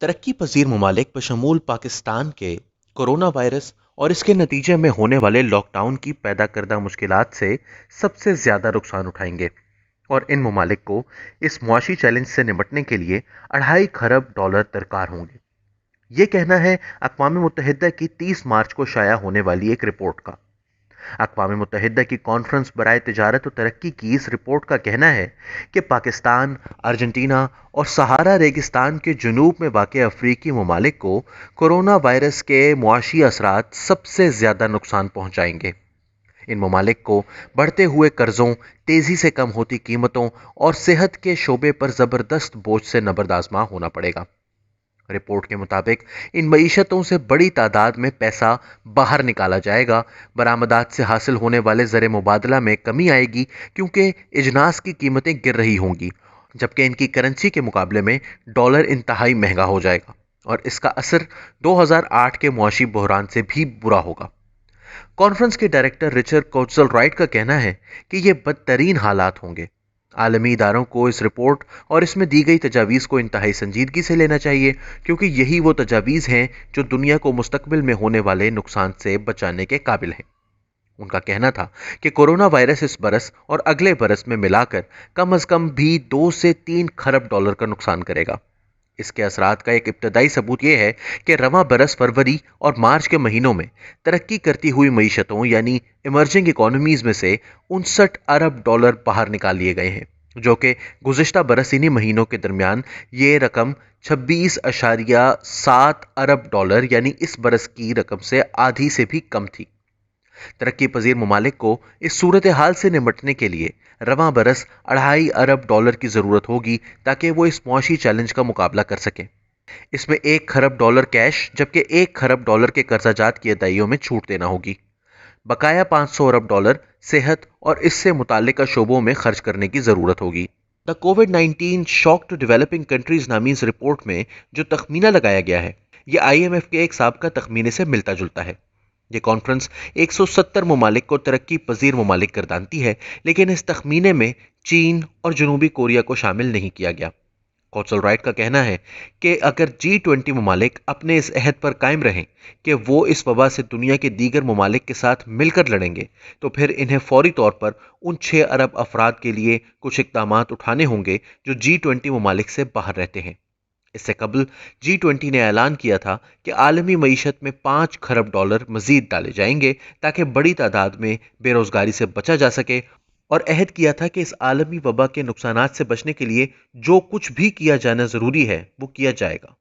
तरक्की पजीर ममालिक बशमूल पाकिस्तान के कोरोना वायरस और इसके नतीजे में होने वाले लॉकडाउन की पैदा करदा मुश्किलात से सबसे ज़्यादा नुकसान उठाएंगे और इन ममालिक को इस मुआशी चैलेंज से निपटने के लिए 2.5 खरब डॉलर दरकार होंगे। ये कहना है अक़वाम मुत्तहिदा की 30 मार्च को शाया होने वाली एक रिपोर्ट का। अक़वाम मुत्तहिदा की कॉन्फ्रेंस बराए तिजारत और तरक्की की इस रिपोर्ट का कहना है कि पाकिस्तान, अर्जेंटीना और सहारा रेगिस्तान के जुनूब में वाक़ अफ्रीकी ममालिक को कोरोना वायरस के मुआशी असरात सबसे ज़्यादा नुकसान पहुँचाएंगे। इन ममालिक को बढ़ते हुए कर्ज़ों, तेज़ी से कम होती कीमतों और सेहत के शोबे पर ज़बरदस्त बोझ से नबरदाज़मा होना पड़ेगा। रिपोर्ट के मुताबिक इन मईशतों से बड़ी तादाद में पैसा बाहर निकाला जाएगा। बरामदात से हासिल होने वाले ज़र मुबादला में कमी आएगी क्योंकि इजनास की कीमतें गिर रही होंगी, जबकि इनकी करेंसी के मुकाबले में डॉलर इंतहाई महंगा हो जाएगा और इसका असर 2008 के मुआशी बहरान से भी बुरा होगा। कॉन्फ्रेंस के डायरेक्टर रिचर्ड कोट्जल राइट का कहना है कि ये बदतरीन हालात होंगे। आलमी इदारों को इस रिपोर्ट और इसमें दी गई तजावीज़ को इंतहाई संजीदगी से लेना चाहिए, क्योंकि यही वो तजावीज़ हैं जो दुनिया को मुस्तकबिल में होने वाले नुकसान से बचाने के काबिल हैं। उनका कहना था कि कोरोना वायरस इस बरस और अगले बरस में मिलाकर कम अज़ कम भी 2 से 3 खरब डॉलर का नुकसान करेगा। इसके असरात का एक इब्तदाई सबूत यह है कि रवां बरस फरवरी और मार्च के महीनों में तरक्की करती हुई मईशतों यानी इमर्जिंग इकोनॉमीज़ में से 59 अरब डॉलर बाहर निकाल लिए गए हैं, जो कि गुज़िश्ता बरस इन्हीं महीनों के दरमियान ये रकम 26.7 अरब डॉलर यानी इस बरस की रकम से आधी से भी कम थी। तरक्की पजीर ममालिक को इस सूरत हाल से निपटने के लिए रवां बरस 2.5 अरब डॉलर की ज़रूरत होगी ताकि वो इस मुआशी चैलेंज का मुकाबला कर सकें। इसमें 1 खरब डॉलर कैश जबकि 1 खरब डॉलर के कर्जाजात की अदाइयों में छूट देना होगी। बकाया 500 अरब डॉलर सेहत और इससे मुताल्लिका शोबों में खर्च करने की ज़रूरत होगी। द कोविड-19 शॉक टू डेवलपिंग कंट्रीज नामी इस रिपोर्ट में जो तखमीना लगाया गया है, यह IMF के एक साबका तखमीने से मिलता जुलता है। ये कॉन्फ्रेंस 170 ममालिक को तरक्की पजीर ममालिक गर्दानती है, लेकिन इस तखमीने में चीन और जनूबी कोरिया को शामिल नहीं किया गया। कौशल राइट का कहना है कि अगर G20 ममालिक अपने इस अहद पर कायम रहें कि वो इस वबा से दुनिया के दीगर ममालिक के साथ मिलकर लड़ेंगे, तो फिर इन्हें फौरी तौर पर उन 6 अरब अफराद के लिए कुछ इक़दामात उठाने होंगे जो G20 ममालिक से बाहर रहते हैं। इससे कबल G20 ने ऐलान किया था कि आलमी मईशत में 5 खरब डॉलर मजीद डाले जाएंगे ताकि बड़ी तादाद में बेरोजगारी से बचा जा सके, और अहद किया था कि इस आलमी वबा के नुकसानात से बचने के लिए जो कुछ भी किया जाना ज़रूरी है वो किया जाएगा।